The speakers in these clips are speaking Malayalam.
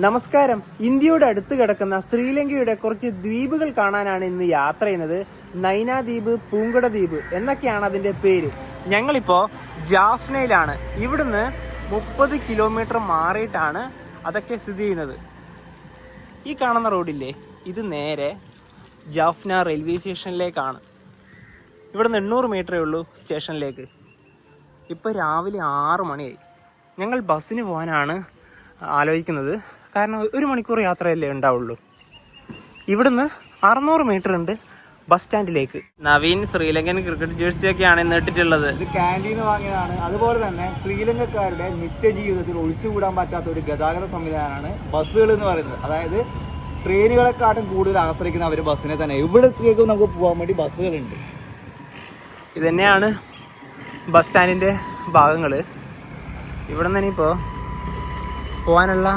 നമസ്കാരം. ഇന്ത്യയുടെ അടുത്ത് കിടക്കുന്ന ശ്രീലങ്കയുടെ കുറച്ച് ദ്വീപുകൾ കാണാനാണ് ഇന്ന് യാത്ര ചെയ്യുന്നത്. നൈന ദ്വീപ്, പൂങ്കട ദ്വീപ് എന്നൊക്കെയാണ് അതിന്റെ പേര്. ഞങ്ങളിപ്പോ ജാഫ്നയിലാണ്. ഇവിടുന്ന് 30 കിലോമീറ്റർ മാറിയിട്ടാണ് അതൊക്കെ സ്ഥിതി ചെയ്യുന്നത്. ഈ കാണുന്ന റോഡില്ലേ, ഇത് നേരെ ജാഫ്ന റെയിൽവേ സ്റ്റേഷനിലേക്കാണ്. ഇവിടുന്ന് 800 മീറ്ററേ ഉള്ളൂ സ്റ്റേഷനിലേക്ക്. ഇപ്പോൾ രാവിലെ 6 മണിയായി. ഞങ്ങൾ ബസ്സിന് പോകാനാണ് ആലോചിക്കുന്നത്. കാരണം 1 മണിക്കൂർ യാത്രയല്ലേ ഉണ്ടാവുള്ളൂ. ഇവിടുന്ന് 600 മീറ്റർ ഉണ്ട് ബസ് സ്റ്റാൻഡിലേക്ക്. നവീൻ ശ്രീലങ്കൻ ക്രിക്കറ്റ് ജേഴ്സി ഒക്കെയാണ് ഇന്ന് ഇട്ടിട്ടുള്ളത്. ഇത് ക്യാൻറ്റീൻ വാങ്ങിയതാണ്. അതുപോലെ തന്നെ ശ്രീലങ്കക്കാരുടെ നിത്യജീവിതത്തിൽ ഒഴിച്ചുകൂടാൻ പറ്റാത്ത ഒരു ഗതാഗത സംവിധാനമാണ് ബസ്സുകൾ എന്ന് പറയുന്നത്. അതായത് ട്രെയിനുകളെക്കാട്ടും കൂടുതൽ ആശ്രയിക്കുന്ന അവർ ബസ്സിനെ തന്നെ. ഇവിടത്തേക്കും നമുക്ക് പോകാൻ വേണ്ടി ബസ്സുകളുണ്ട്. ഇത് തന്നെയാണ് ബസ് സ്റ്റാൻഡിൻ്റെ ഭാഗങ്ങൾ. ഇവിടെ നിന്ന് ഇനിയിപ്പോൾ പോകാനുള്ള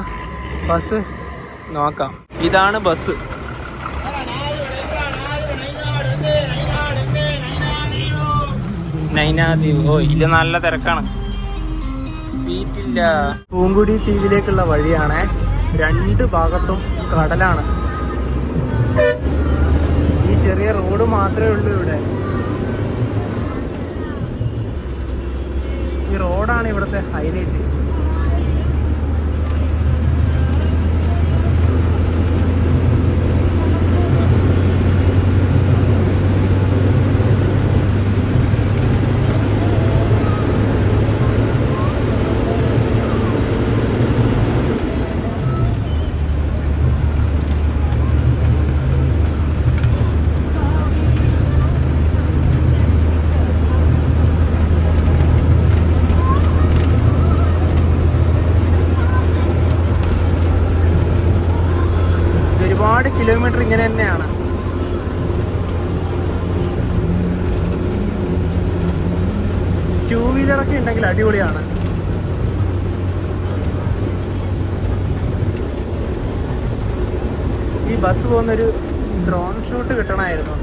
ബസ് നോക്കാം. ഇതാണ് ബസ്. നൈന ദ്വീപ്. ഓ, ഇത് നല്ല തിരക്കാണ്, സീറ്റില്ല. പൂങ്കുടി ദ്വീപിലേക്കുള്ള വഴിയാണ്. 2 ഭാഗത്തും കടലാണ്. ഈ ചെറിയ റോഡ് മാത്രമേ ഉള്ളൂ ഇവിടെ. ഈ റോഡാണ് ഇവിടുത്തെ ഹൈലൈറ്റ്. ഒരുപാട് കിലോമീറ്റർ ഇങ്ങനെ തന്നെയാണ്. ടൂ വീലറൊക്കെ ഉണ്ടെങ്കിൽ അടിപൊളിയാണ്. ഈ ബസ് പോകുന്നൊരു ഡ്രോൺ ഷൂട്ട് കിട്ടണമായിരുന്നു.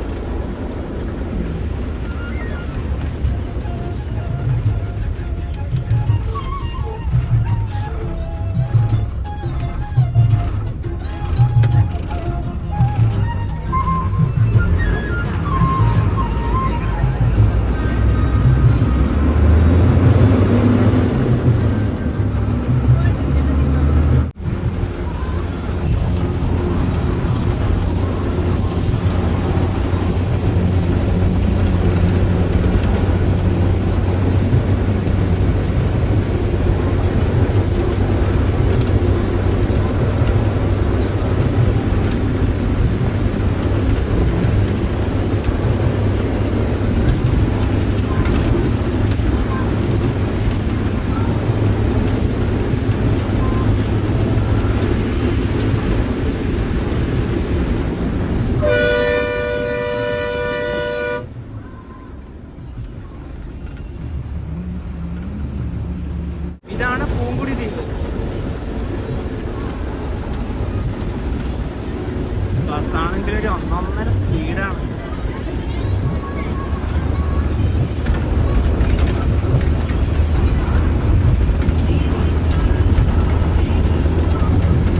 ഇതാണ് പൂങ്കുടി ദ്വീപ്. ബസ്സാണെങ്കിൽ ഒരു 1.5 സ്പീഡാണ്.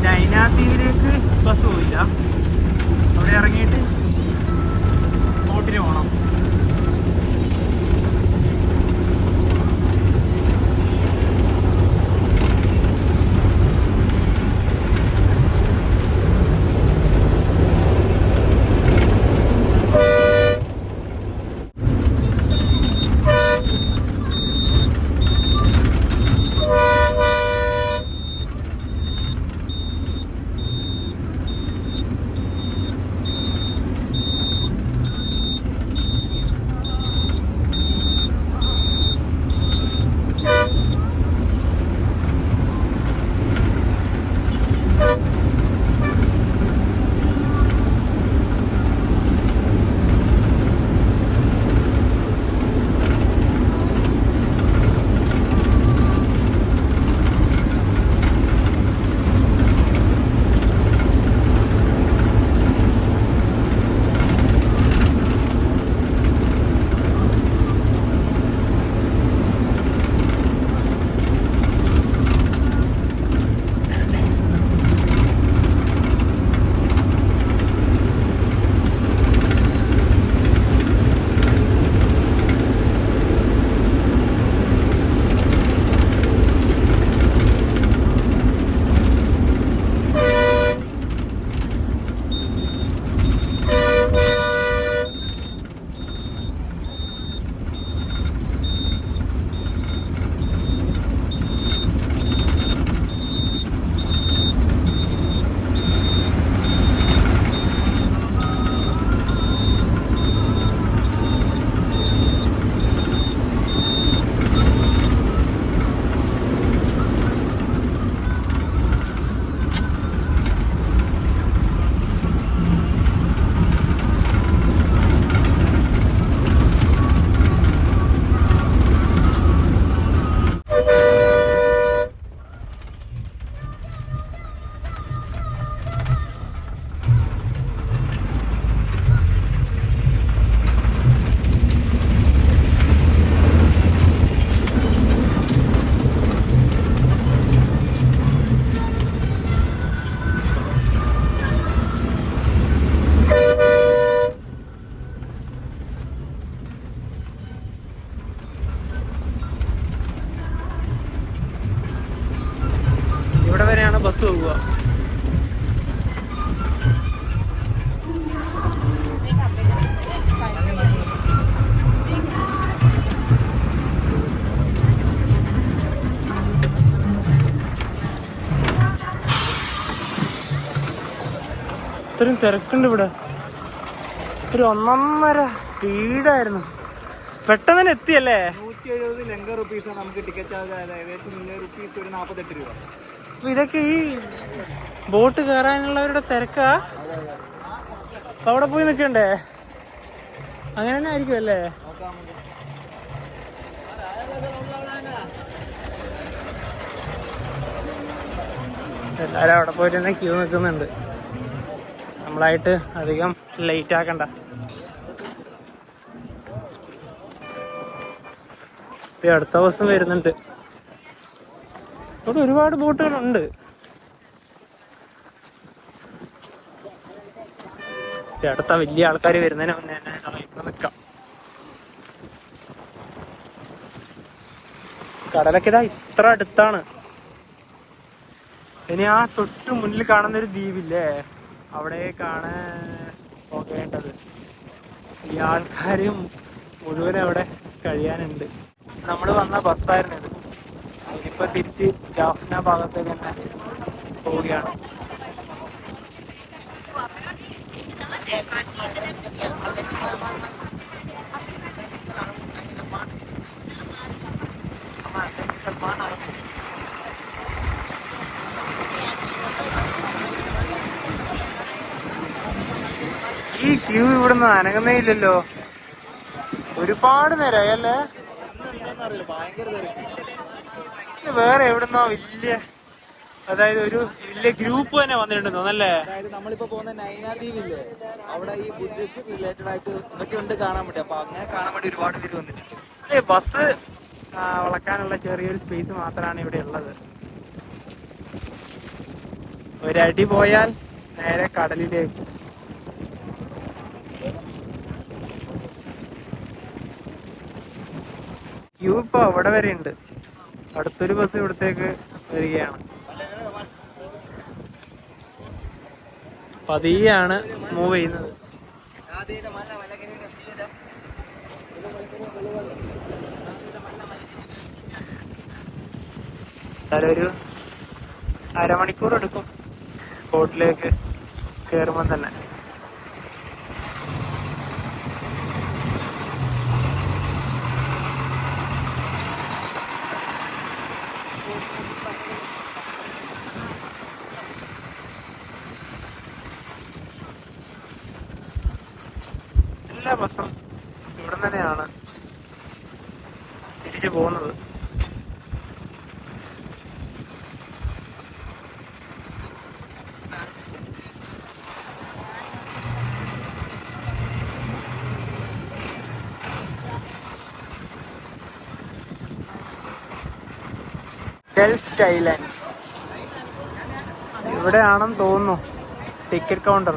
നൈന ദ്വീപിലേക്ക് ബസ് പോയില്ല. അവിടെ ഇറങ്ങിയിട്ട് ബോട്ടിന് പോകണം. എന്തോ. ഇത്രയും തിരക്കുണ്ട് ഇവിടെ. ഒരു 1.5 സ്പീഡായിരുന്നു. പെട്ടെന്ന് തന്നെ എത്തിയല്ലേ. 170 ലങ്ക റുപ്പീസാണ് നമുക്ക് ടിക്കറ്റ് ചാർജ് ആയത്. ഏകദേശം 200 റുപ്പീസ്, ഒരു 48 രൂപ. അപ്പൊ ഇതൊക്കെ ഈ ബോട്ട് കയറാനുള്ളവരുടെ തിരക്കാ. അപ്പൊ അവിടെ പോയി നിൽക്കണ്ടേ? അങ്ങനെ തന്നെ ആയിരിക്കും അല്ലേ? എല്ലാരും അവിടെ പോയിട്ട് തന്നെ ക്യൂ നിൽക്കുന്നുണ്ട്. നമ്മളായിട്ട് അധികം ലേറ്റ് ആക്കണ്ട. അടുത്ത ദിവസം വരുന്നുണ്ട്. ഇവിടെ ഒരുപാട് ബോട്ടുകളുണ്ട്. അടുത്ത വലിയ ആൾക്കാർ വരുന്നതിന് മുന്നേ തന്നെ ഇവിടെ നിൽക്കാം. കടലൊക്കെ ഇതാ ഇത്ര അടുത്താണ്. ഇനി ആ തൊട്ട് മുന്നിൽ കാണുന്ന ഒരു ദ്വീപില്ലേ, അവിടേക്കാണ് പോകേണ്ടത്. ഈ ആൾക്കാരും മുഴുവൻ അവിടെ കഴിയാനുണ്ട്. നമ്മൾ വന്ന ബസ്സായിരുന്നു ഇത്. അതിനിപ്പോ തിരിച്ച് ജാഫ്ന ഭാഗത്തേക്ക് തന്നെ പോവുകയാണ്. ഈ ക്യൂ ഇവിടുന്ന് അനങ്ങുന്നേ ഇല്ലല്ലോ. ഒരുപാട് നേരമായി അല്ലേ? വേറെ എവിടുന്നോ വലിയ, അതായത് ഒരു വലിയ ഗ്രൂപ്പ് തന്നെ വന്നിട്ടുണ്ടെന്ന് തോന്നല്ലേ? അതായത് നമ്മളിപ്പോ പോകുന്ന നൈനാ ദ്വീപില്ലേ, അവിടെ ഈ ബുദ്ധിസ്റ്റ് റിലേറ്റഡ് ആയിട്ട് ഇതൊക്കെ ഉണ്ട് കാണാൻ വേണ്ടി. അപ്പൊ അങ്ങനെ കാണാൻ വേണ്ടി ഒരുപാട് പേര് വന്നിട്ടുണ്ട്. ബസ് വളക്കാനുള്ള ചെറിയൊരു സ്പേസ് മാത്രമാണ് ഇവിടെ ഉള്ളത്. ഒരടി പോയാൽ നേരെ കടലിലേക്ക്. ക്യൂ ഇപ്പൊ അവിടെ വരെ ഉണ്ട്. അടുത്തൊരു ബസ് ഇവിടത്തേക്ക് വരികയാണ്. പതിയാണ് മൂവ് ചെയ്യുന്നത്. ഒരു അരമണിക്കൂർ എടുക്കും ബോട്ടിലേക്ക് കയറുമ്പോൾ തന്നെ. എല്ലാ ബസ്സും ഇവിടെ തന്നെയാണ് തിരിച്ചു പോകുന്നത്. ഡെൽഫ്റ്റ് ഐലൻഡ് ഇവിടെയാണെന്ന് തോന്നുന്നു ടിക്കറ്റ് കൗണ്ടർ.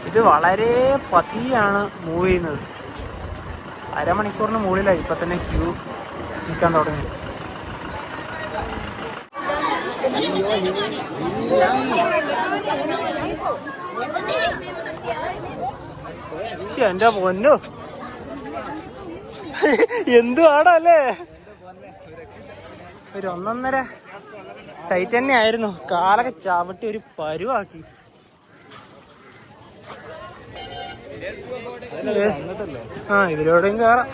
ഇത് വളരെ പതിയാണ് മൂവ് ചെയ്യുന്നത്. അരമണിക്കൂറിന് മുകളിലായി ഇപ്പൊ തന്നെ ക്യൂ നിൽക്കാൻ തുടങ്ങി. എന്റെ പൊന്നോ, എന്തു ആടല്ലേ. ഒരു 1.5 ടൈറ്റ് തന്നെ ആയിരുന്നു. കാലൊക്കെ ചവിട്ടി ഒരു പരുവാക്കി. ഇതിലൂടെയും കയറാം.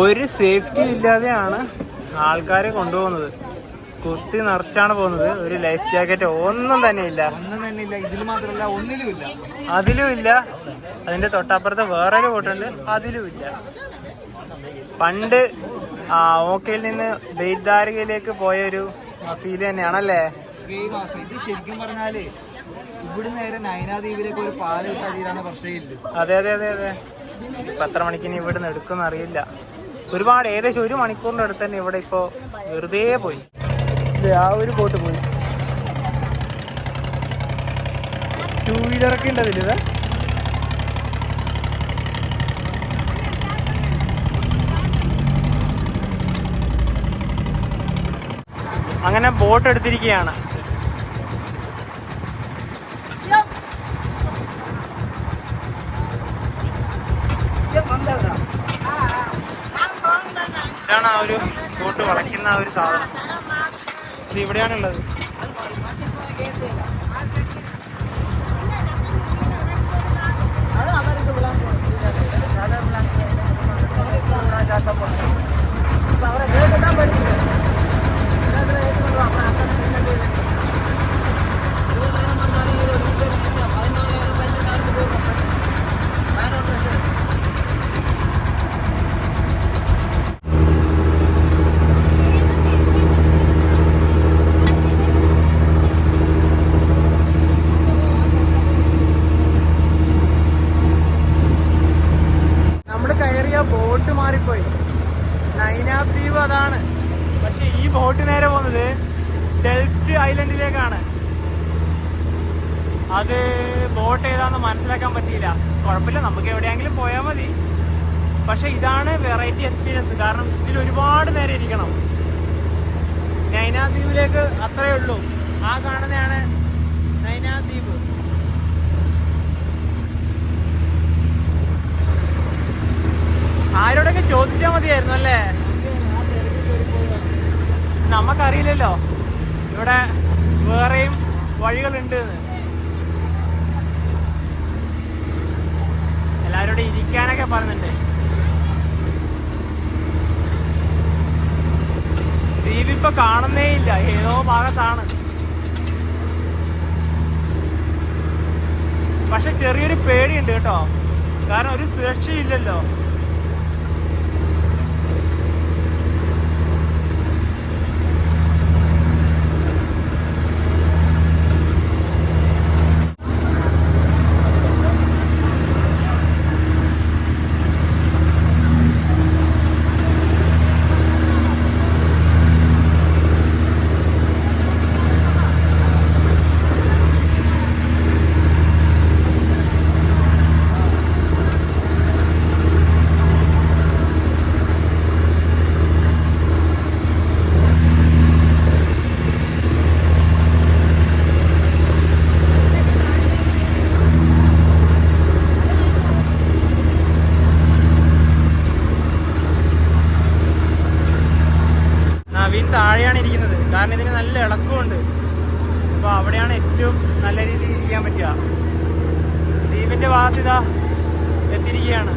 ഒരു സേഫ്റ്റി ഇല്ലാതെയാണ് ആൾക്കാരെ കൊണ്ടുപോകുന്നത്. കുത്തി നിറച്ചാണ് പോകുന്നത്. ഒരു ലൈഫ് ജാക്കറ്റ് ഒന്നും തന്നെ ഇല്ല. ഇതിൽ മാത്രമല്ല, ഒന്നിലും ഇല്ല. അതിലും ഇല്ല. അതിന്റെ തൊട്ടപ്പുറത്ത് വേറൊരു ബോട്ടുണ്ട്, അതിലും ഇല്ല. പണ്ട് ഓക്കയിൽ നിന്ന് ബെയ്താരികയിലേക്ക് പോയൊരു ഫീല് തന്നെയാണല്ലേ? ഇത് ശരിക്കും പറഞ്ഞാല് ഇവിടെ നേരെ നൈനാ ദ്വീപിലേക്ക് ഒരു പാല് കിട്ടാൻ പ്രശ്നമില്ല. അതെ അതെ അതെ അതെ. ഇപ്പൊ എത്ര മണിക്കിനി ഇവിടെ നിന്ന് എടുക്കുമെന്ന് അറിയില്ല. ഒരുപാട്, ഏകദേശം 1 മണിക്കൂറിന്റെ അടുത്ത് തന്നെ ഇവിടെ ഇപ്പോ വെറുതെ പോയി. ആ ഒരു ബോട്ട് പോയി. 2 വീലറൊക്കെ ഉണ്ട് അതില്. അങ്ങനെ ബോട്ട് എടുത്തിരിക്കുകയാണ്. ഇതാണ് ആ ഒരു ബോട്ട് വളയ്ക്കുന്ന ആ ഒരു സാധനം. ഇത് ഇവിടെയാണുള്ളത്. ബോട്ട് മാറിപ്പോയി. നൈനാബ് ദ്വീപ് അതാണ്. പക്ഷെ ഈ ബോട്ട് നേരെ പോകുന്നത് ഡെൽഫ്റ്റ് ഐലൻഡിലേക്കാണ്. അത് ബോട്ട് ഏതാണെന്ന് മനസ്സിലാക്കാൻ പറ്റിയില്ല. കുഴപ്പമില്ല, നമുക്ക് എവിടെയെങ്കിലും പോയാൽ മതി. പക്ഷെ ഇതാണ് വെറൈറ്റി എക്സ്പീരിയൻസ്. കാരണം ഇതിൽ ഒരുപാട് നേരം ഇരിക്കണം. നൈനാബ് ദ്വീപിലേക്ക് അത്രയേ ഉള്ളൂ. ആ കാണുന്നതാണ് നൈനാബ് ദ്വീപ്. ആരോടൊക്കെ ചോദിച്ചാൽ മതിയായിരുന്നു അല്ലേ? നമുക്കറിയില്ലല്ലോ ഇവിടെ വേറെയും വഴികളുണ്ട്. എല്ലാവരോടും ഇരിക്കാനൊക്കെ പറയുന്നുണ്ട്. ദ്വീപ് ഇപ്പൊ കാണുന്നേ ഇല്ല, ഏതോ ഭാഗത്താണ്. പക്ഷെ ചെറിയൊരു പേടിയുണ്ട് കേട്ടോ. കാരണം ഒരു സുരക്ഷയില്ലല്ലോ. താഴെയാണ് ഇരിക്കുന്നത്. കാരണം ഇതിന് നല്ല ഇളക്കമുണ്ട്. അപ്പോൾ അവിടെയാണ് ഏറ്റവും നല്ല രീതിയിൽ ഇരിക്കാൻ പറ്റുക. ദ്വീപിന്റെ ഭാഗത്ത് ഇതാ എത്തിയിരിക്കുകയാണ്.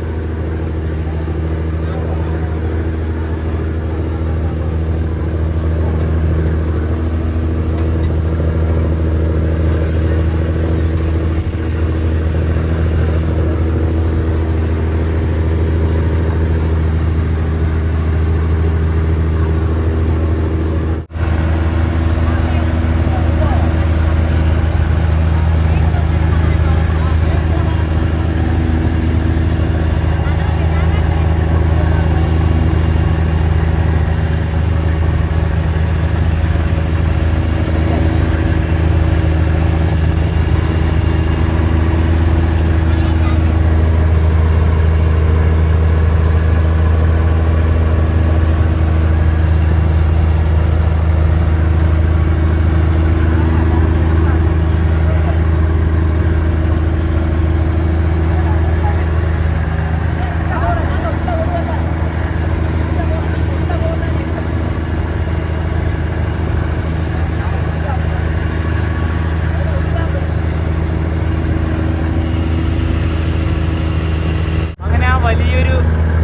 വലിയൊരു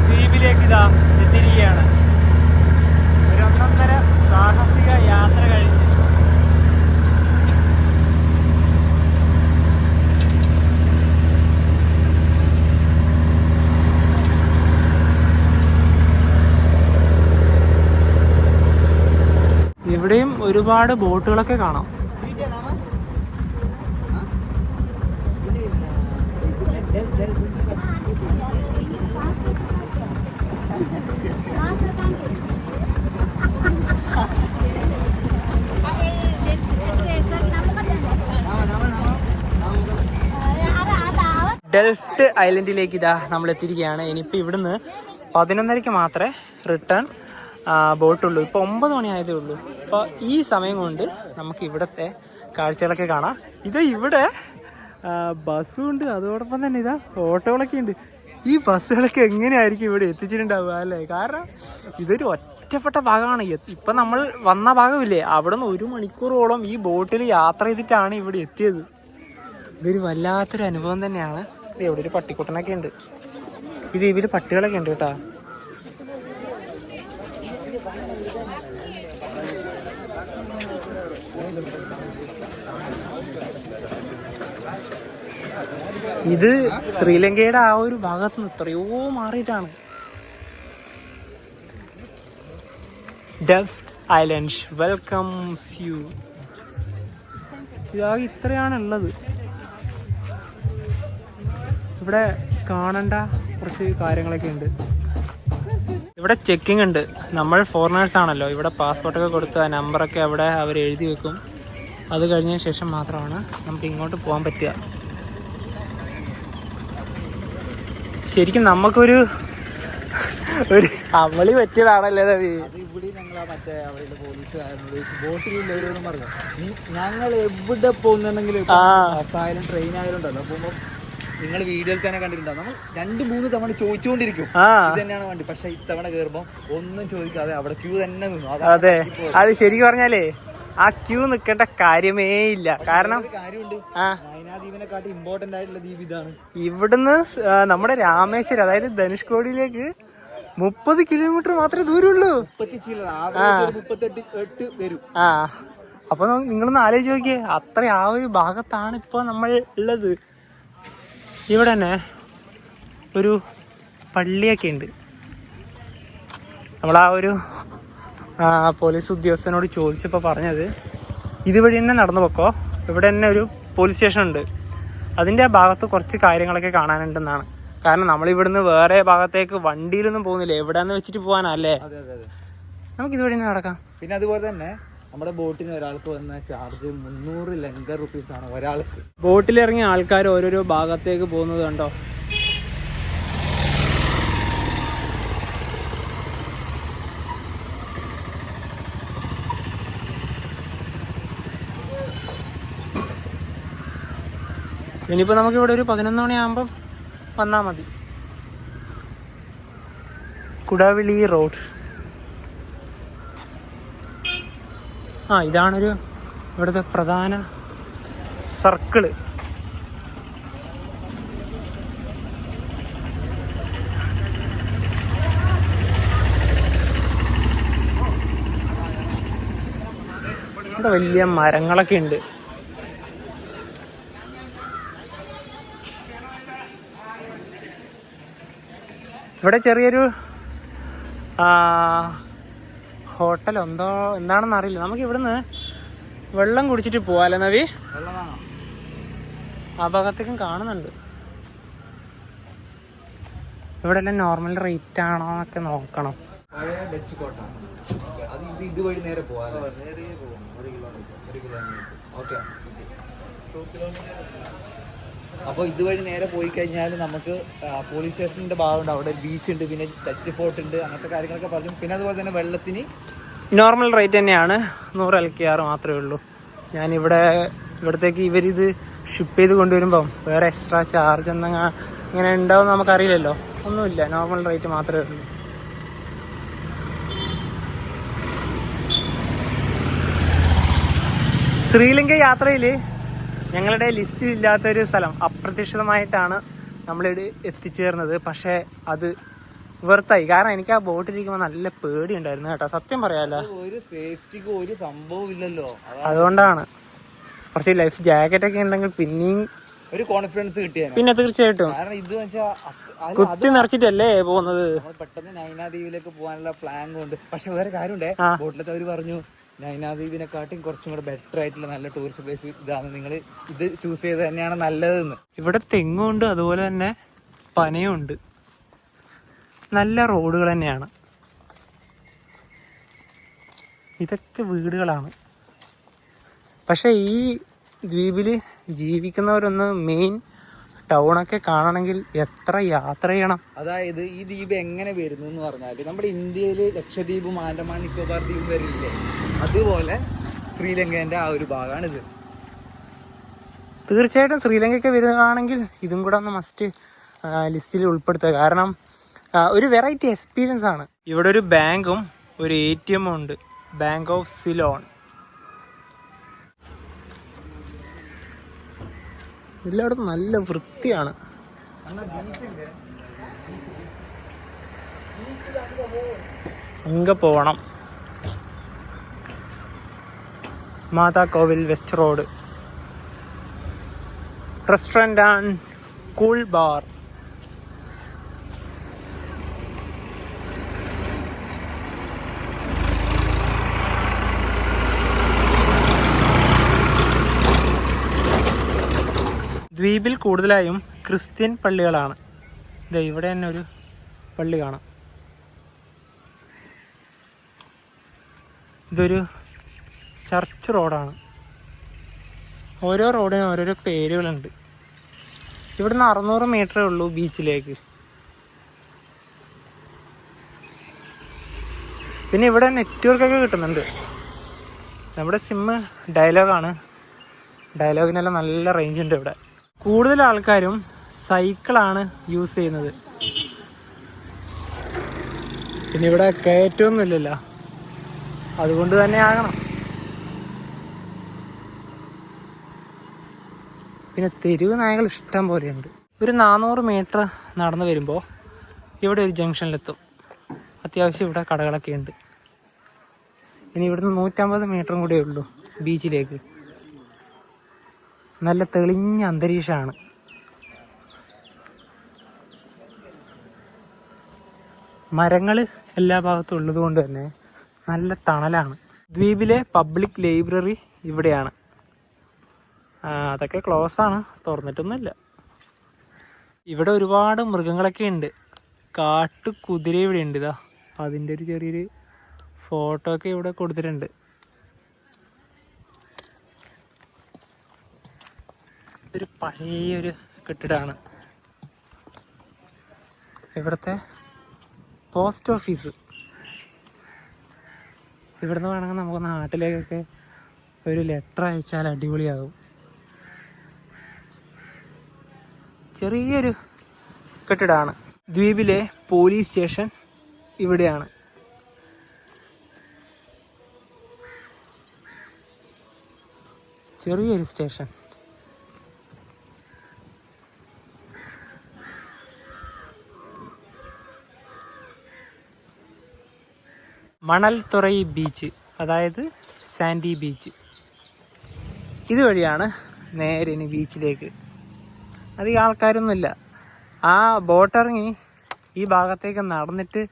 ദ്വീപിലേക്ക് ഇതാ എത്തിയിരിക്കുകയാണ്. ഒരു ഒന്നൊന്നര സാഹസിക യാത്ര കഴിഞ്ഞ് ഇവിടെയും ഒരുപാട് ബോട്ടുകളൊക്കെ കാണാം. ഡെൽഫ്റ്റ് ഐലൻഡിലേക്ക് ഇതാ നമ്മൾ എത്തിയിരിക്കുകയാണ്. ഇനിയിപ്പോൾ ഇവിടുന്ന് 11:30 മാത്രമേ റിട്ടേൺ ബോട്ടുള്ളൂ. ഇപ്പോൾ 9 മണി ആയതേ ഉള്ളൂ. അപ്പോൾ ഈ സമയം കൊണ്ട് നമുക്ക് ഇവിടുത്തെ കാഴ്ചകളൊക്കെ കാണാം. ഇവിടെ ബസ്സും ഉണ്ട്, അതോടൊപ്പം തന്നെ ഓട്ടോകളൊക്കെ ഉണ്ട്. ഈ ബസ്സുകളൊക്കെ എങ്ങനെയായിരിക്കും ഇവിടെ എത്തിച്ചിട്ടുണ്ടാവുക അല്ലേ? കാരണം ഇതൊരു ഒറ്റപ്പെട്ട ഭാഗമാണ്. ഇപ്പം നമ്മൾ വന്ന ഭാഗമില്ലേ, അവിടെ നിന്ന് 1 മണിക്കൂറോളം ഈ ബോട്ടിൽ യാത്ര ചെയ്തിട്ടാണ് ഇവിടെ എത്തിയത്. ഇതൊരു വല്ലാത്തൊരു അനുഭവം തന്നെയാണ്. ഇവിടെ ഒരു പട്ടിക്കുട്ടനൊക്കെ ഉണ്ട്. ഈ ദ്വീപിൽ പട്ടികളൊക്കെ ഉണ്ട് കേട്ടോ. ഇത് ശ്രീലങ്കയുടെ ആ ഒരു ഭാഗത്ത് നിന്ന് എത്രയോ മാറിയിട്ടാണ്. Deaf island welcomes you. ഇതാകെ ഇത്രയാണുള്ളത്. ഇവിടെ കാണേണ്ട കുറച്ച് കാര്യങ്ങളൊക്കെ ഉണ്ട്. ഇവിടെ ചെക്കിംഗ് ഉണ്ട്. നമ്മൾ ഫോറിനേഴ്സ് ആണല്ലോ, ഇവിടെ പാസ്പോർട്ടൊക്കെ കൊടുത്ത് നമ്പറൊക്കെ അവിടെ അവർ എഴുതി വെക്കും. അത് കഴിഞ്ഞതിന് ശേഷം മാത്രമാണ് നമുക്ക് ഇങ്ങോട്ട് പോകാൻ പറ്റുക. ശരിക്കും നമുക്കൊരു അമളി പറ്റിയതാണല്ലേ നവി. ഇവിടെ ഞങ്ങൾ മറ്റേ അവിടെ പോലീസുകാരനോട് ബോട്ടിലുള്ളവരോടും പറഞ്ഞു, ഞങ്ങൾ എവിടെ പോകുന്നുണ്ടെങ്കിലും ബസ്സായാലും ട്രെയിൻ ആയാലും ഉണ്ടല്ലോ പോകുമ്പോൾ നിങ്ങൾ വീഡിയോയിൽ തന്നെ കണ്ടിട്ടുണ്ടാവും. നമ്മൾ 2-3 തവണ ചോദിച്ചുകൊണ്ടിരിക്കും ഇത് തന്നെയാണ് വണ്ടി. പക്ഷെ ഇത്തവണ കയറുമ്പോൾ ഒന്നും ചോദിക്കാതെ അവിടെ ക്യൂ തന്നെ നിന്നു. അതെ, അത് ശരിക്കും പറഞ്ഞാലേ ആ ക്യൂ നിൽക്കേണ്ട കാര്യമേ ഇല്ല. കാരണം നൈനാദ്വീപിനെക്കാട്ടി ഇമ്പോർട്ടന്റ് ആയിട്ടുള്ള ദ്വീപ് ഇതാണ്. ഇവിടുന്ന് നമ്മുടെ രാമേശ്വരം, അതായത് ധനുഷ്കോടിയിലേക്ക് 30 കിലോമീറ്റർ മാത്രമേ ദൂരമുള്ളൂ. 38 വരും. അപ്പൊ നിങ്ങളൊന്ന് ആലോചിച്ച് നോക്കിയേ, അത്ര ആ ഒരു ഭാഗത്താണ് ഇപ്പൊ നമ്മൾ ഉള്ളത്. ഇവിടെ തന്നെ ഒരു പള്ളിയൊക്കെ ഉണ്ട്. നമ്മളാ ഒരു പോലീസ് ഉദ്യോഗസ്ഥനോട് ചോദിച്ചപ്പോൾ പറഞ്ഞത് ഇതുവഴി തന്നെ നടന്നു പോക്കോ, ഇവിടെ തന്നെ ഒരു പോലീസ് സ്റ്റേഷൻ ഉണ്ട്, അതിൻ്റെ ആ ഭാഗത്ത് കുറച്ച് കാര്യങ്ങളൊക്കെ കാണാനുണ്ടെന്നാണ്. കാരണം നമ്മളിവിടുന്ന് വേറെ ഭാഗത്തേക്ക് വണ്ടിയിലൊന്നും പോകുന്നില്ല, എവിടെയാന്ന് വെച്ചിട്ട് പോകാനല്ലേ. നമുക്ക് ഇതുവഴി തന്നെ നടക്കാം. പിന്നെ അതുപോലെ തന്നെ നമ്മുടെ ബോട്ടിന് ഒരാൾക്ക് വന്ന ചാർജ് 300 ലങ്ക റുപ്പീസ് ആണ് ഒരാൾക്ക്. ബോട്ടിലിറങ്ങിയ ആൾക്കാർ ഓരോരോ ഭാഗത്തേക്ക് പോകുന്നത് കണ്ടോ. ഇനിയിപ്പോൾ നമുക്കിവിടെ ഒരു 11 മണിയാകുമ്പം വന്നാൽ മതി. കുടവിളി റോഡ്. ഇതാണൊരു ഇവിടുത്തെ പ്രധാന സർക്കിള്. ഇവിടെ വലിയ മരങ്ങളൊക്കെ ഉണ്ട്. ഇവിടെ ചെറിയൊരു ഹോട്ടൽ എന്താണെന്ന് അറിയില്ല. നമുക്ക് ഇവിടുന്ന് വെള്ളം കുടിച്ചിട്ട് പോവാല്ലേ നവി? ആ ഭാഗത്തേക്കും കാണുന്നുണ്ട്. ഇവിടെ എല്ലാം നോർമൽ റേറ്റ് ആണോ എന്നൊക്കെ നോക്കണം. ഇതുവഴി നേരെ പോവാം. അപ്പോൾ ഇതുവഴി നേരെ പോയി കഴിഞ്ഞാൽ നമുക്ക് പോലീസ് സ്റ്റേഷൻ്റെ ഭാഗമുണ്ട്, അവിടെ ബീച്ച് ഉണ്ട്, പിന്നെ ടച്ച് ഫോർട്ട് ഉണ്ട്, അങ്ങനത്തെ കാര്യങ്ങളൊക്കെ പറഞ്ഞു. പിന്നെ അതുപോലെ തന്നെ വെള്ളത്തിന് നോർമൽ റേറ്റ് തന്നെയാണ്, 100 LKR മാത്രമേ ഉള്ളൂ. ഇവിടത്തേക്ക് ഇവരിത് ഷിപ്പ് ചെയ്ത് കൊണ്ടുവരുമ്പം വേറെ എക്സ്ട്രാ ചാർജ് ഇങ്ങനെ ഉണ്ടാവും നമുക്കറിയില്ലല്ലോ. ഒന്നുമില്ല, നോർമൽ റേറ്റ് മാത്രമേ ഉള്ളൂ. ശ്രീലങ്ക യാത്രയിൽ ഞങ്ങളുടെ ലിസ്റ്റിൽ ഇല്ലാത്തൊരു സ്ഥലം, അപ്രതീക്ഷിതമായിട്ടാണ് നമ്മളിവിടെ എത്തിച്ചേർന്നത്. പക്ഷേ അത് വെറുത്തായി. കാരണം എനിക്ക് ആ ബോട്ടിലിരിക്കുമ്പോൾ നല്ല പേടി ഉണ്ടായിരുന്നു കേട്ടോ, സത്യം പറയാലോ. ഒരു സേഫ്റ്റിക്ക് ഒരു സംഭവം ഇല്ലല്ലോ, അതുകൊണ്ടാണ്. കുറച്ച് ലൈഫ് ജാക്കറ്റ് ഒക്കെ ഉണ്ടെങ്കിൽ പിന്നെയും ഒരു കോൺഫിഡൻസ് കിട്ടിയ. പിന്നെ തീർച്ചയായിട്ടും കാരണം ഇത് കുത്തി നിറച്ചിട്ടല്ലേ പോകുന്നത്. പെട്ടെന്ന് നൈനാദ്വീപിലേക്ക് പോകാനുള്ള പ്ലാൻ കൊണ്ട്. പക്ഷെ വേറെ കാര്യമുണ്ടേ, ബോട്ടിലത്തെ അവര് പറഞ്ഞു നൈനാദ്വീപിനെക്കാട്ടും കുറച്ചും കൂടെ ബെറ്റർ ആയിട്ടുള്ള നല്ല ടൂറിസ്റ്റ് പ്ലേസ് ഇതാണ്, നിങ്ങൾ ഇത് ചൂസ് ചെയ്ത് തന്നെയാണ് നല്ലതെന്ന്. ഇവിടെ തെങ്ങുണ്ട്, അതുപോലെ തന്നെ പനയും ഉണ്ട്. നല്ല റോഡുകൾ തന്നെയാണ്. ഇതൊക്കെ വീടുകളാണ്. പക്ഷെ ഈ ദ്വീപിൽ ജീവിക്കുന്നവരൊന്ന് മെയിൻ ടൗണൊക്കെ കാണണമെങ്കിൽ എത്ര യാത്ര ചെയ്യണം. അതായത് ഈ ദ്വീപ് എങ്ങനെ വരുന്നു എന്ന് പറഞ്ഞാൽ നമ്മുടെ ഇന്ത്യയിൽ ലക്ഷദ്വീപും ആൻഡമാൻ നിക്കോബാർ ദ്വീപും വരില്ലേ, അതുപോലെ ശ്രീലങ്കേൻ്റെ ആ ഒരു ഭാഗമാണിത്. തീർച്ചയായിട്ടും ശ്രീലങ്കയ്ക്ക് വരുകയാണെങ്കിൽ ഇതും കൂടെ ഒന്ന് മസ്റ്റ് ലിസ്റ്റിൽ ഉൾപ്പെടുത്തുക. കാരണം ഒരു വെറൈറ്റി എക്സ്പീരിയൻസ് ആണ്. ഇവിടെ ഒരു ബാങ്കും ഒരു ATM ഉണ്ട്, ബാങ്ക് ഓഫ് സിലോൺ. എല്ലായിടത്തും നല്ല വൃത്തിയാണ്. അങ്ങ് പോവണം. Mata Kovil west road restaurant and cool bar. ദ്വീപിൽ കൂടുതലായും ക്രിസ്ത്യൻ പള്ളികളാണ്. ഇവിടെ തന്നെ ഒരു പള്ളി കാണാം. ഇതൊരു ചർച്ച് റോഡാണ്. ഓരോ റോഡിനും ഓരോരോ പേരുകളുണ്ട്. ഇവിടുന്ന് 600 മീറ്ററേ ഉള്ളൂ ബീച്ചിലേക്ക്. പിന്നെ ഇവിടെ നെറ്റ്വർക്കൊക്കെ കിട്ടുന്നുണ്ട്. നമ്മുടെ സിമ്മ് ഡയലോഗാണ്. ഡയലോഗിനെല്ലാം നല്ല റേഞ്ച് ഉണ്ട് ഇവിടെ. കൂടുതൽ ആൾക്കാരും സൈക്കിളാണ് യൂസ് ചെയ്യുന്നത്. പിന്നെ ഇവിടെ കയറ്റമൊന്നുമില്ലല്ലോ, അതുകൊണ്ട് തന്നെ ആകണം. പിന്നെ തെരുവ് നായകൾ ഇഷ്ടം പോലെയുണ്ട്. ഒരു 400 മീറ്റർ നടന്നു വരുമ്പോൾ ഇവിടെ ഒരു ജംഗ്ഷനിലെത്തും. അത്യാവശ്യം ഇവിടെ കടകളൊക്കെ ഉണ്ട്. ഇനി ഇവിടുന്ന് 150 മീറ്ററും കൂടെ ഉള്ളൂ ബീച്ചിലേക്ക്. നല്ല തെളിഞ്ഞ അന്തരീക്ഷമാണ്. മരങ്ങൾ എല്ലാ ഭാഗത്തും ഉള്ളത് കൊണ്ട് തന്നെ നല്ല തണലാണ്. ദ്വീപിലെ പബ്ലിക് ലൈബ്രറി ഇവിടെയാണ്. അതൊക്കെ ക്ലോസ് ആണ്, തുറന്നിട്ടൊന്നുമില്ല. ഇവിടെ ഒരുപാട് മൃഗങ്ങളൊക്കെ ഉണ്ട്. കാട്ടുകുതിര ഇവിടെ ഉണ്ട്. ഇതാ അതിൻ്റെ ഒരു ചെറിയൊരു ഫോട്ടോ ഒക്കെ ഇവിടെ കൊടുത്തിട്ടുണ്ട്. ഇതൊരു പഴയൊരു കെട്ടിടമാണ്. ഇവിടുത്തെ പോസ്റ്റ് ഓഫീസ്. ഇവിടുന്ന് വേണമെങ്കിൽ നമുക്ക് നാട്ടിലേക്കൊക്കെ ഒരു ലെറ്റർ അയച്ചാൽ അടിപൊളിയാകും. ചെറിയൊരു കെട്ടിടമാണ്. ദ്വീപിലെ പോലീസ് സ്റ്റേഷൻ ഇവിടെയാണ്. ചെറിയൊരു സ്റ്റേഷൻ. മണൽത്തുറൈ ബീച്ച്, അതായത് സാൻഡി ബീച്ച്. ഇതുവഴിയാണ് നേരെ ഇനി ബീച്ചിലേക്ക്. അധികം ആൾക്കാരൊന്നുമില്ല. ആ ബോട്ടിറങ്ങി ഈ ഭാഗത്തേക്ക് നടന്നിട്ട്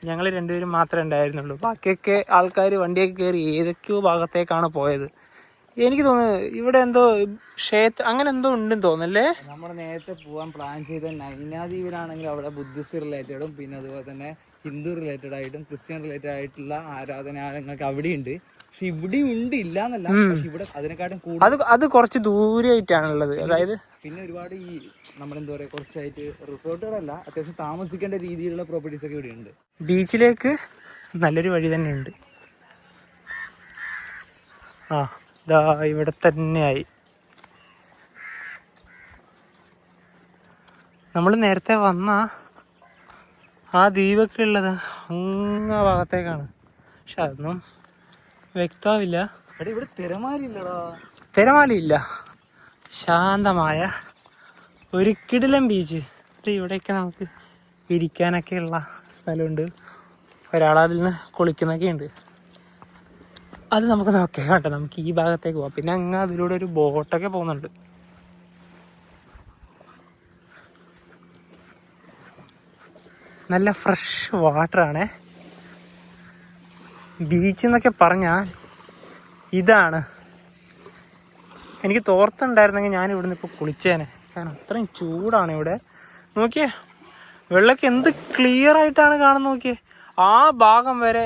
ഞങ്ങൾ രണ്ടുപേരും മാത്രമേ ഉണ്ടായിരുന്നുള്ളൂ. ബാക്കിയൊക്കെ ആൾക്കാർ വണ്ടിയൊക്കെ കയറി ഏതൊക്കെയോ ഭാഗത്തേക്കാണ് പോയത്. എനിക്ക് തോന്നുന്നു ഇവിടെ എന്തോ അങ്ങനെ എന്തോ ഉണ്ടെന്ന് തോന്നുന്നല്ലേ. നമ്മൾ നേരത്തെ പോകാൻ പ്ലാൻ ചെയ്ത നൈനാദ്വീപിലാണെങ്കിൽ അവിടെ ബുദ്ധിസ്റ്റ് റിലേറ്റഡും പിന്നെ അതുപോലെ തന്നെ ഹിന്ദു റിലേറ്റഡ് ആയിട്ടും ക്രിസ്ത്യൻ റിലേറ്റഡ് ആയിട്ടുള്ള ആരാധനാലയങ്ങൾക്ക് അവിടെയുണ്ട്. പക്ഷെ ഇവിടെ ഉണ്ട്, ഇല്ല എന്നല്ല. പക്ഷെ ഇവിടെ അതിനെക്കാട്ടും കൂടുതൽ അത് കുറച്ച് ദൂരെയായിട്ടാണുള്ളത്. അതായത് പിന്നെ ഒരുപാട് ഈ നമ്മളെന്താ പറയുക, കുറച്ചായിട്ട് റിസോർട്ടുകളല്ല, അത്യാവശ്യം താമസിക്കേണ്ട രീതിയിലുള്ള പ്രോപ്പർട്ടീസ് ഒക്കെ ഇവിടെ ഉണ്ട്. ബീച്ചിലേക്ക് നല്ലൊരു വഴി തന്നെയുണ്ട്. ഇതാ ഇവിടെ തന്നെയായി. നമ്മൾ നേരത്തെ വന്ന ആ ദ്വീപൊക്കെ ഉള്ളത് അങ്ങ് ഭാഗത്തേക്കാണ്. പക്ഷെ അതൊന്നും വ്യക്തമാവില്ല. ഇവിടെ തിരമാലയില്ലടാ. തിരമാലയില്ല. ശാന്തമായ ഒരു കിടിലൻ ബീച്ച്. ഇവിടെയൊക്കെ നമുക്ക് ഇരിക്കാനൊക്കെ ഉള്ള സ്ഥലമുണ്ട്. ഒരാളതിൽ നിന്ന് കുളിക്കുന്നൊക്കെ ഉണ്ട്. അത് നമുക്ക് നോക്കാം കേട്ടോ. നമുക്ക് ഈ ഭാഗത്തേക്ക് പോവാം. പിന്നെ അങ്ങ് അതിലൂടെ ഒരു ബോട്ടൊക്കെ പോകുന്നുണ്ട്. നല്ല ഫ്രഷ് വാട്ടറാണേ. ബീച്ച് എന്നൊക്കെ പറഞ്ഞാൽ ഇതാണ്. എനിക്ക് തോർത്തുണ്ടായിരുന്നെങ്കിൽ ഞാൻ ഇവിടുന്ന് ഇപ്പോൾ കുളിച്ചേനെ. കാരണം അത്രയും ചൂടാണ് ഇവിടെ. നോക്കിയേ, വെള്ളമൊക്കെ എന്ത് ക്ലിയർ ആയിട്ടാണ് കാണുന്നത്. നോക്കിയേ, ആ ഭാഗം വരെ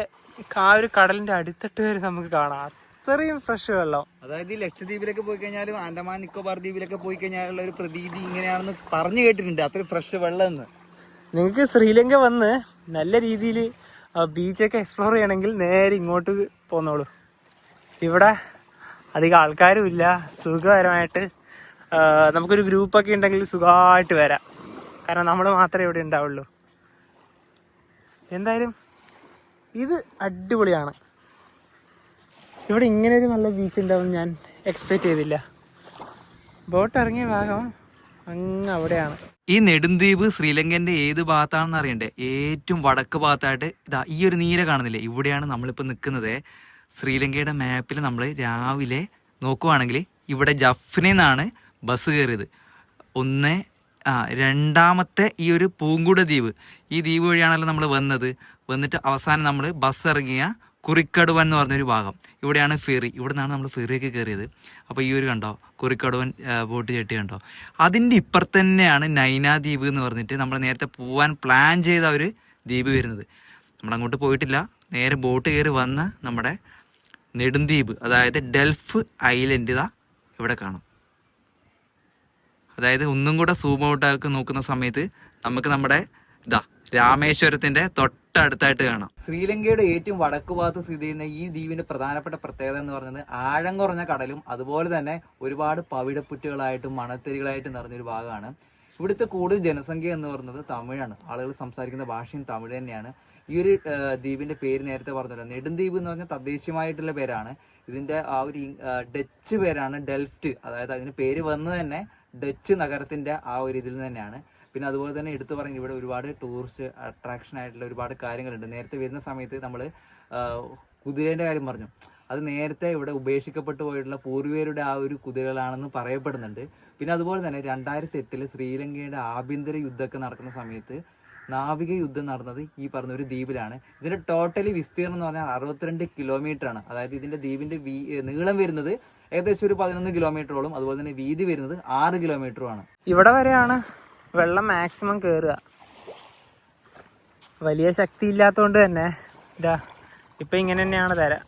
ആ ഒരു കടലിൻ്റെ അടിത്തട്ട് വരെ നമുക്ക് കാണാം. അത്രയും ഫ്രഷ് വെള്ളം. അതായത് ഈ ലക്ഷദ്വീപിലൊക്കെ പോയി കഴിഞ്ഞാലും ആൻഡമാൻ നിക്കോബാർ ദ്വീപിലൊക്കെ പോയി കഴിഞ്ഞാലുള്ള ഒരു പ്രതീതി ഇങ്ങനെയാണെന്ന് പറഞ്ഞു കേട്ടിട്ടുണ്ട്. അത്രയും ഫ്രഷ് വെള്ളം എന്ന്. നിങ്ങൾക്ക് ശ്രീലങ്ക വന്ന് നല്ല രീതിയിൽ ബീച്ചൊക്കെ എക്സ്പ്ലോർ ചെയ്യണമെങ്കിൽ നേരെ ഇങ്ങോട്ട് പോന്നോളൂ. ഇവിടെ അധികം ആൾക്കാരും ഇല്ല, സുഖകരമായിട്ട് നമുക്കൊരു ഗ്രൂപ്പൊക്കെ ഉണ്ടെങ്കിൽ സുഖമായിട്ട് വരാം. കാരണം നമ്മൾ മാത്രമേ ഇവിടെ ഉണ്ടാവുള്ളൂ. എന്തായാലും ഇത് അടിപൊളിയാണ്. ഇവിടെ ഇങ്ങനെ ഒരു നല്ല ബീച്ച് ഉണ്ടാവും ഞാൻ എക്സ്പെക്റ്റ് ചെയ്തില്ല. ബോട്ട് ഇറങ്ങിയ ഭാഗം അങ്ങ് അവിടെയാണ്. ഈ നെടുംദ്വീപ് ശ്രീലങ്കന്റെ ഏത് ഭാഗത്താണെന്ന് അറിയണ്ടേ? ഏറ്റവും വടക്ക് ഭാഗത്തായിട്ട് ഇതാ ഈ ഒരു നീല കാണുന്നില്ലേ, ഇവിടെയാണ് നമ്മളിപ്പോൾ നിൽക്കുന്നത്. ശ്രീലങ്കയുടെ മാപ്പിൽ നമ്മൾ രാവിലെ നോക്കുവാണെങ്കിൽ ഇവിടെ ജഫ്നയിൽ ബസ് കയറിയത്. രണ്ടാമത്തെ ഈ ഒരു പൂങ്കുട ദ്വീപ്, ഈ ദ്വീപ് വഴിയാണല്ലോ നമ്മൾ വന്നിട്ട് അവസാനം നമ്മൾ ബസ് ഇറങ്ങിയ കുറിക്കടുവൻ എന്ന് പറഞ്ഞൊരു ഭാഗം, ഇവിടെയാണ് ഫെറി. ഇവിടെ നിന്നാണ് നമ്മൾ ഫെറിയൊക്കെ കയറിയത്. അപ്പോൾ ഈ ഒരു കണ്ടോ കുറിക്കടുവൻ ബോട്ട് ചെട്ടി കണ്ടോ, അതിൻ്റെ ഇപ്പുറത്ത് തന്നെയാണ് നൈനാ ദ്വീപ് എന്ന് പറഞ്ഞിട്ട് നമ്മൾ നേരത്തെ പോകാൻ പ്ലാൻ ചെയ്ത ഒരു ദ്വീപ് വരുന്നത്. നമ്മളങ്ങോട്ട് പോയിട്ടില്ല, നേരെ ബോട്ട് കയറി വന്ന് നമ്മുടെ നെടുംദ്വീപ് അതായത് ഡെൽഫ് ഐലൻഡ് ഇതാ ഇവിടെ കാണും. അതായത് ഒന്നും കൂടെ സൂം ഔട്ടാക്കി നോക്കുന്ന സമയത്ത് നമുക്ക് നമ്മുടെ രാമേശ്വരത്തിന്റെ തൊട്ടടുത്തായിട്ട് കാണാം. ശ്രീലങ്കയുടെ ഏറ്റവും വടക്ക് ഭാഗത്ത് സ്ഥിതി ചെയ്യുന്ന ഈ ദ്വീപിന്റെ പ്രധാനപ്പെട്ട പ്രത്യേകത എന്ന് പറയുന്നത് ആഴം കുറഞ്ഞ കടലും അതുപോലെ തന്നെ ഒരുപാട് പവിഴപ്പുറ്റുകളായിട്ടും മണത്തരികളായിട്ടും നിറഞ്ഞൊരു ഭാഗമാണ്. ഇവിടുത്തെ കൂടുതൽ ജനസംഖ്യ എന്ന് പറയുന്നത് തമിഴാണ്. ആളുകൾ സംസാരിക്കുന്ന ഭാഷയും തമിഴ് തന്നെയാണ്. ഈ ഒരു ദ്വീപിന്റെ പേര് നേരത്തെ പറഞ്ഞല്ലോ, നെടുംദ്വീപ് എന്ന് പറഞ്ഞാൽ തദ്ദേശീയമായിട്ടുള്ള പേരാണ്. ഇതിന്റെ ആ ഒരു ഡച്ച് പേരാണ് ഡെൽഫ്റ്റ്. അതായത് അതിന് പേര് വന്നത് തന്നെ ഡച്ച് നഗരത്തിന്റെ ആ ഒരു ഇതിൽ തന്നെയാണ്. പിന്നെ അതുപോലെ തന്നെ എടുത്തു പറഞ്ഞാൽ ഇവിടെ ഒരുപാട് ടൂറിസ്റ്റ് അട്രാക്ഷൻ ആയിട്ടുള്ള ഒരുപാട് കാര്യങ്ങളുണ്ട്. നേരത്തെ വരുന്ന സമയത്ത് നമ്മൾ കുതിരേൻ്റെ കാര്യം പറഞ്ഞു. അത് നേരത്തെ ഇവിടെ ഉപേക്ഷിക്കപ്പെട്ടു പോയിട്ടുള്ള പൂർവികരുടെ ആ ഒരു കുതിരകളാണെന്ന് പറയപ്പെടുന്നുണ്ട്. പിന്നെ അതുപോലെ തന്നെ 2008 ശ്രീലങ്കയുടെ ആഭ്യന്തര യുദ്ധമൊക്കെ നടക്കുന്ന സമയത്ത് നാവിക യുദ്ധം നടന്നത് ഈ പറഞ്ഞ ഒരു ദ്വീപിലാണ്. ഇതിന്റെ ടോട്ടലി വിസ്തീർണം എന്ന് പറഞ്ഞാൽ 62 കിലോമീറ്റർ ആണ്. അതായത് ഇതിന്റെ ദ്വീപിന്റെ നീളം വരുന്നത് ഏകദേശം ഒരു 11 കിലോമീറ്ററോളം, അതുപോലെ തന്നെ വീതി വരുന്നത് 6 കിലോമീറ്ററുമാണ്. ഇവിടെ വരെയാണ് വെള്ളം മാക്സിമം കയറുക. വലിയ ശക്തി ഇല്ലാത്തതുകൊണ്ട് തന്നെ ഇപ്പൊ ഇങ്ങനെ തന്നെയാണ് തരാം.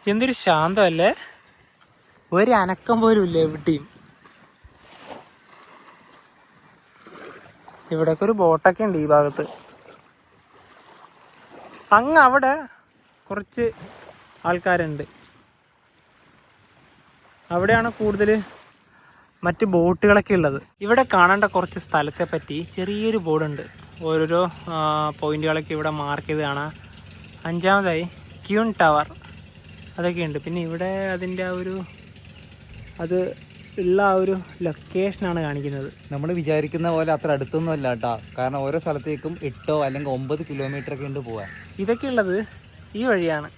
എന്തൊരു ശാന്തമല്ലേ, ഒരു അനക്കം പോലും ഇല്ല എവിടെയും. ഇവിടെയൊക്കെ ഒരു ബോട്ടൊക്കെ ഉണ്ട് ഈ ഭാഗത്ത്. അങ്ങ് അവിടെ കുറച്ച് ആൾക്കാരുണ്ട്, അവിടെയാണ് കൂടുതൽ മറ്റ് ബോട്ടുകളൊക്കെ ഉള്ളത്. ഇവിടെ കാണേണ്ട കുറച്ച് സ്ഥലത്തെ പറ്റി ചെറിയൊരു ബോർഡുണ്ട്. ഓരോരോ പോയിന്റുകളൊക്കെ ഇവിടെ മാർക്ക് ചെയ്ത് കാണാം. 5ാമതായി ക്യൂൺ ടവർ അതൊക്കെ ഉണ്ട്. പിന്നെ ഇവിടെ അതിൻ്റെ ആ ഒരു അത് ഉള്ള ആ ഒരു ലൊക്കേഷനാണ് കാണിക്കുന്നത്. നമ്മൾ വിചാരിക്കുന്ന പോലെ അത്ര അടുത്തൊന്നും അല്ല കേട്ടോ. കാരണം ഓരോ സ്ഥലത്തേക്കും 8 അല്ലെങ്കിൽ 9 കിലോമീറ്റർ ഒക്കെ ഉണ്ട് പോകാൻ. ഇതൊക്കെ ഉള്ളത് ഈ വഴിയാണ്.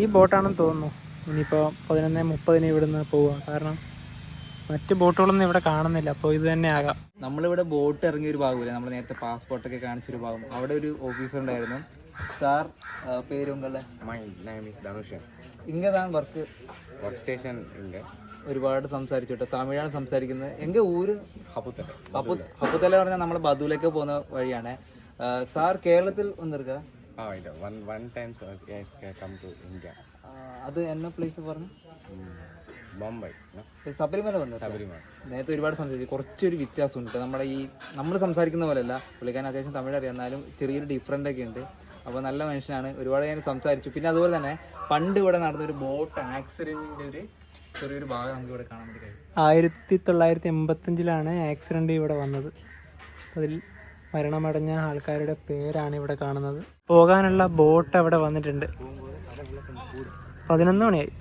ഈ ബോട്ടാണെന്ന് തോന്നുന്നു. ഇനിയിപ്പോൾ 11:30 ഇവിടുന്ന് പോവുക. കാരണം മറ്റ് ബോട്ടുകളൊന്നും ഇവിടെ കാണുന്നില്ല. അപ്പോൾ ഇത് തന്നെ ആകാം. നമ്മളിവിടെ ബോട്ട് ഇറങ്ങിയ ഒരു ഭാഗമില്ല, നമ്മൾ നേരത്തെ പാസ്പോർട്ടൊക്കെ കാണിച്ചൊരു ഭാഗം, അവിടെ ഒരു ഓഫീസർ ഉണ്ടായിരുന്നു. സാർ പേര് ഉണ്ടല്ലേ? ഇങ്ങതാണ് വർക്ക് സ്റ്റേഷൻ. ഒരുപാട് സംസാരിച്ചു കേട്ടോ, തമിഴാണ് സംസാരിക്കുന്നത്. എങ്ക ഊര്? ഹപ്പുത്തല പറഞ്ഞാൽ നമ്മൾ ബദൂലേക്ക് പോകുന്ന വഴിയാണ്. സാർ കേരളത്തിൽ വന്നിരിക്ക? അത് എന്ന പ്ലേസ് പറഞ്ഞു? ബോംബെ. ശബരിമല വന്നു. നേരത്തെ ഒരുപാട് സംസാരിച്ചു. കുറച്ചൊരു വ്യത്യാസമുണ്ട്. നമ്മൾ സംസാരിക്കുന്ന പോലെയല്ല. പുള്ളിക്കാരൻ അത്യാവശ്യം തമിഴ് അറിയാം, എന്നാലും ചെറിയൊരു ഡിഫറൻ്റ് ഒക്കെ ഉണ്ട്. അപ്പോൾ നല്ല മനുഷ്യനാണ്. ഒരുപാട് ഞാൻ സംസാരിച്ചു. പിന്നെ അതുപോലെ തന്നെ പണ്ട് ഇവിടെ നടന്നൊരു ബോട്ട് ആക്സിഡൻറ്റിൻ്റെ ഒരു ചെറിയൊരു ഭാഗം നമുക്ക് ഇവിടെ കാണാൻ വേണ്ടി കഴിയും. 1985 ആക്സിഡൻറ്റ് ഇവിടെ വന്നത്. അതിൽ മരണമടഞ്ഞ ആൾക്കാരുടെ പേരാണ് ഇവിടെ കാണുന്നത്. പോകാനുള്ള ബോട്ട് അവിടെ വന്നിട്ടുണ്ട്. 11 മണിയായി.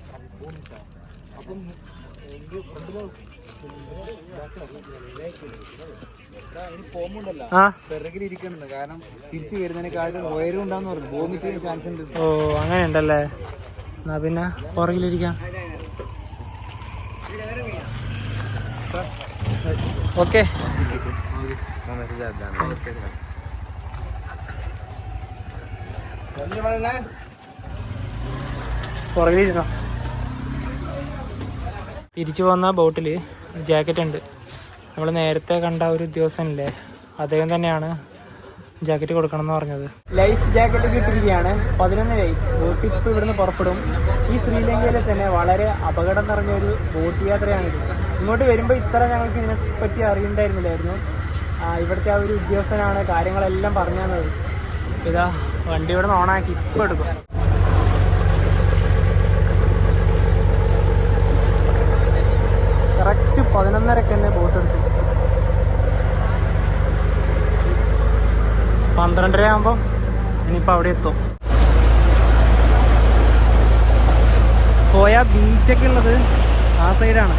പിറകിലിരിക്കണെന്ന്, കാരണം തിരിച്ചു വരുന്നതിനെക്കാളും ഉയരം ഉണ്ടാന്ന് പറഞ്ഞു. വോമിറ്റ് ചെയ്യാൻ ചാൻസ് ഉണ്ട്. ഓ അങ്ങനെ ഉണ്ടല്ലേ. എന്നാ പിന്നെ പുറകിലിരിക്കാം. ഓക്കെ, പുറകിലിരുന്നോ. തിരിച്ചു പോകുന്ന ബോട്ടിൽ ജാക്കറ്റ് ഉണ്ട്. നമ്മൾ നേരത്തെ കണ്ട ഒരു ഉദ്യോഗസ്ഥനില്ലേ, അദ്ദേഹം തന്നെയാണ് ജാക്കറ്റ് കൊടുക്കണം എന്ന് പറഞ്ഞത്. ലൈഫ് ജാക്കറ്റ് കിട്ടിയിരിക്കുകയാണ്. 11 ബോട്ട് ഇപ്പോൾ ഇവിടുന്ന് പുറപ്പെടും. ഈ ശ്രീലങ്കയിലെ തന്നെ വളരെ അപകടം നിറഞ്ഞ ഒരു ബോട്ട് യാത്രയാണിത്. ഇങ്ങോട്ട് വരുമ്പോൾ ഇത്ര ഞങ്ങൾക്ക് ഇതിനെപ്പറ്റി അറിയണ്ടായിരുന്നില്ലായിരുന്നു. ഇവിടുത്തെ ആ ഒരു ഉദ്യോഗസ്ഥനാണ് കാര്യങ്ങളെല്ലാം പറഞ്ഞു തന്നത്. ഇതാ വണ്ടി ഇവിടെ നിന്ന് ഓണാക്കി ഇപ്പോൾ എടുക്കും. കറക്റ്റ് 11:30 തന്നെ ബോട്ട് എടുത്തു. 12:30 ആകുമ്പോൾ ഇനിയിപ്പോൾ അവിടെ എത്തും. പോയ ബീച്ചൊക്കെ ഉള്ളത് ആ സൈഡാണ്.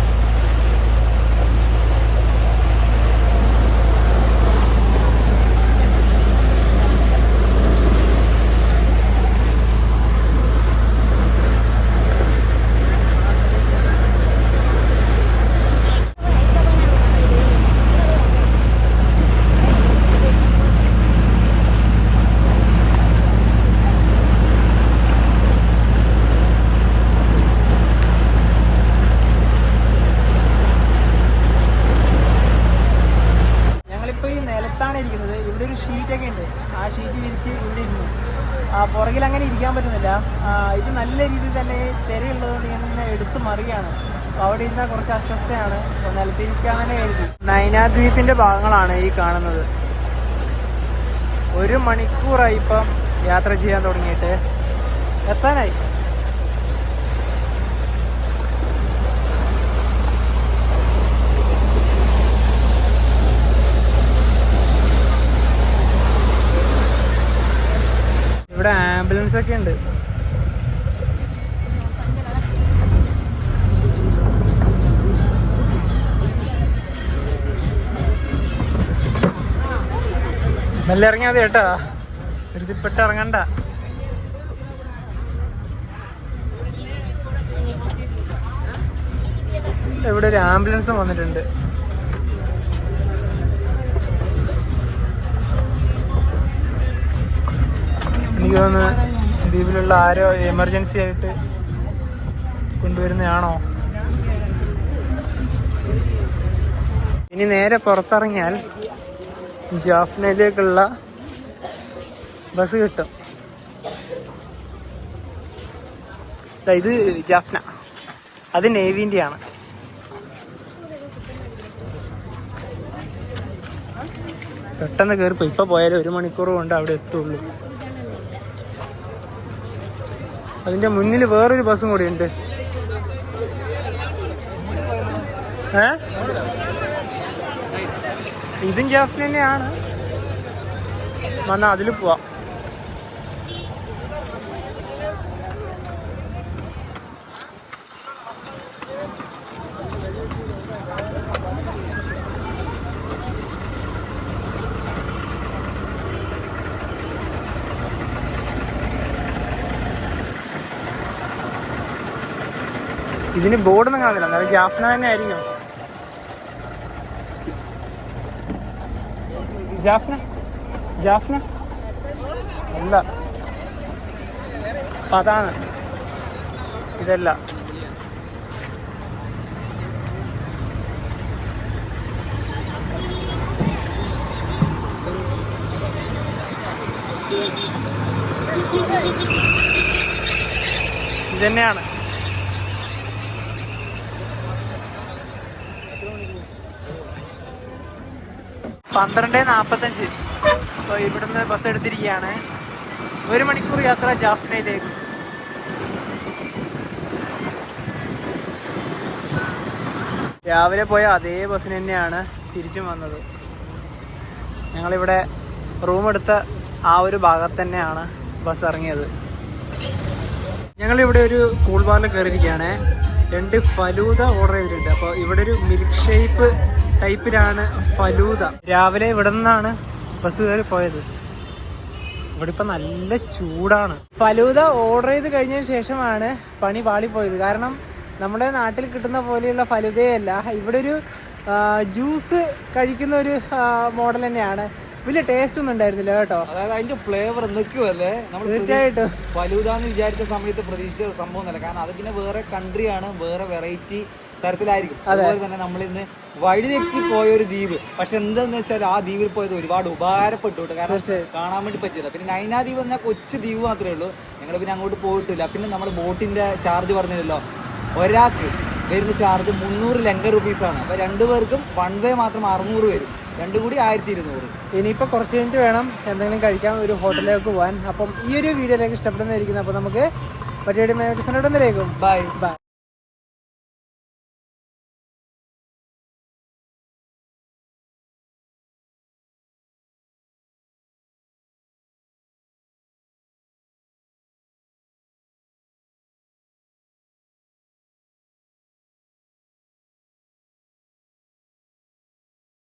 ഇരിക്കുന്നത് ഇവിടെ ഒരു ഷീറ്റൊക്കെ ഉണ്ട്. ആ ഷീറ്റ് വിരിച്ച് ഇവിടെ ഇരുന്നു. പുറകിൽ അങ്ങനെ ഇരിക്കാൻ പറ്റുന്നില്ല. ഇത് നല്ല രീതിയിൽ തന്നെ തിരയുള്ളതുകൊണ്ട് ഞാൻ ഇങ്ങനെ എടുത്ത് മറിയാണ്. അവിടെ ഇരുന്നാൽ കുറച്ച് അസ്വസ്ഥയാണ്. നിലത്തിരിക്കാനേ കരുതി. നൈനാദ്വീപിന്റെ ഭാഗങ്ങളാണ് ഈ കാണുന്നത്. 1 മണിക്കൂറായി ഇപ്പം യാത്ര ചെയ്യാൻ തുടങ്ങിയിട്ട്. എത്താനായി. ഇവിടെ ആംബുലൻസ് ഒക്കെ ഉണ്ട്. മെല്ലെ ഇറങ്ങിയാൽ മതി കേട്ടാ, ധൃതിപ്പെട്ട് ഇറങ്ങണ്ട. ഇവിടെ ഒരു ആംബുലൻസും വന്നിട്ടുണ്ട്. എനിക്ക് തോന്നുന്നു ദ്വീപിലുള്ള ആരോ എമർജൻസി ആയിട്ട് കൊണ്ടുവരുന്നതാണോ. ഇനി നേരെ പുറത്തിറങ്ങിയാൽ ജാഫ്നയിലേക്കുള്ള ബസ് കിട്ടും. ഇത് ജാഫ്ന, അത് നേവിൻ്റെ ആണ്. പെട്ടെന്ന് കയറിപ്പോ. ഇപ്പൊ പോയാലും 1 മണിക്കൂർ കൊണ്ട് അവിടെ എത്തുള്ളൂ. അതിന്റെ മുന്നിൽ വേറൊരു ബസ്സും കൂടി ഉണ്ട്. ഇതും ജാഫ്ന തന്നെയാണ്. വന്നാൽ അതിൽ പോവാം. ഇതിന് ബോർഡൊന്നും കാണുന്നില്ല. എന്നാലും ജാഫ്ന തന്നെ ആയിരിക്കും. ജാഫ്ന ജാഫ്ന അല്ല, അതാണ്. ഇതല്ല. ഇതന്നെയാണ്. പന്ത്രണ്ട് 45. അപ്പോൾ ഇവിടുന്ന് ബസ് എടുത്തിരിക്കുകയാണ്. 1 മണിക്കൂർ യാത്ര ജാഫ്നയിലേക്ക്. രാവിലെ പോയ അതേ ബസ്സിന് തന്നെയാണ് തിരിച്ചും വന്നത്. ഞങ്ങളിവിടെ റൂം എടുത്ത ആ ഒരു ഭാഗത്ത് തന്നെയാണ് ബസ് ഇറങ്ങിയത്. ഞങ്ങളിവിടെ ഒരു കൂൾ ബാറിൽ കയറിയിരിക്കുകയാണ്. 2 ഫലൂദ ഓർഡർ ചെയ്തിട്ടുണ്ട്. അപ്പോൾ ഇവിടെ ഒരു മിൽക്ക് ഷേപ്പ് ടൈപ്പിലാണ് ഫലൂദ. രാവിലെ ഇവിടെ നിന്നാണ് ബസ് കയറി പോയത്. ഇവിടെ ഇപ്പം നല്ല ചൂടാണ്. ഫലൂദ ഓർഡർ ചെയ്ത് കഴിഞ്ഞതിന് ശേഷമാണ് പണി പാളിപ്പോയത്. കാരണം നമ്മുടെ നാട്ടിൽ കിട്ടുന്ന പോലെയുള്ള ഫലൂദയല്ല. ഇവിടെ ഒരു ജ്യൂസ് കഴിക്കുന്ന ഒരു മോഡൽ തന്നെയാണ്. വലിയ ടേസ്റ്റ് ഒന്നും ഉണ്ടായിരുന്നില്ല കേട്ടോ. അതായത് അതിന്റെ ഫ്ലേവർ നിൽക്കുമല്ലേ. തീർച്ചയായിട്ടും ഫലൂദ എന്ന് വിചാരിച്ച സമയത്ത് പ്രതീക്ഷിച്ച സംഭവം അല്ല. കാരണം അത് പിന്നെ വേറെ കൺട്രിയാണ്, വേറെ വെറൈറ്റി തരത്തിലായിരിക്കും. അതുപോലെ തന്നെ നമ്മൾ ഇന്ന് വഴിതെറ്റി പോയ ഒരു ദ്വീപ്, പക്ഷെ എന്താന്ന് വെച്ചാൽ ആ ദ്വീപിൽ പോയത് ഒരുപാട് ഉപകാരപ്പെട്ടു കേട്ടോ. കാരണം കാണാൻ വേണ്ടി പറ്റില്ല. പിന്നെ നൈനാ ദ്വീപ് എന്നാൽ കൊച്ചു ദ്വീപ് മാത്രമേ ഉള്ളൂ. ഞങ്ങൾ പിന്നെ അങ്ങോട്ട് പോയിട്ടില്ല. പിന്നെ നമ്മൾ ബോട്ടിന്റെ ചാർജ് പറഞ്ഞില്ലല്ലോ, ഒരാൾക്ക് വരുന്ന ചാർജ് 300 ലങ്ക റുപ്പീസാണ്. അപ്പൊ 2 പേർക്കും 1 വേ മാത്രം 600 വരും, 2 കൂടി 1200. ഇനിയിപ്പോൾ കുറച്ച് കഴിഞ്ഞിട്ട് വേണം എന്തെങ്കിലും കഴിക്കാൻ ഒരു ഹോട്ടലിലേക്ക് പോകാൻ. അപ്പം ഈ ഒരു വീഡിയോയിലേക്ക് ഇഷ്ടപ്പെടുന്നതായിരിക്കും. അപ്പോൾ നമുക്ക് മറ്റേ ബൈ.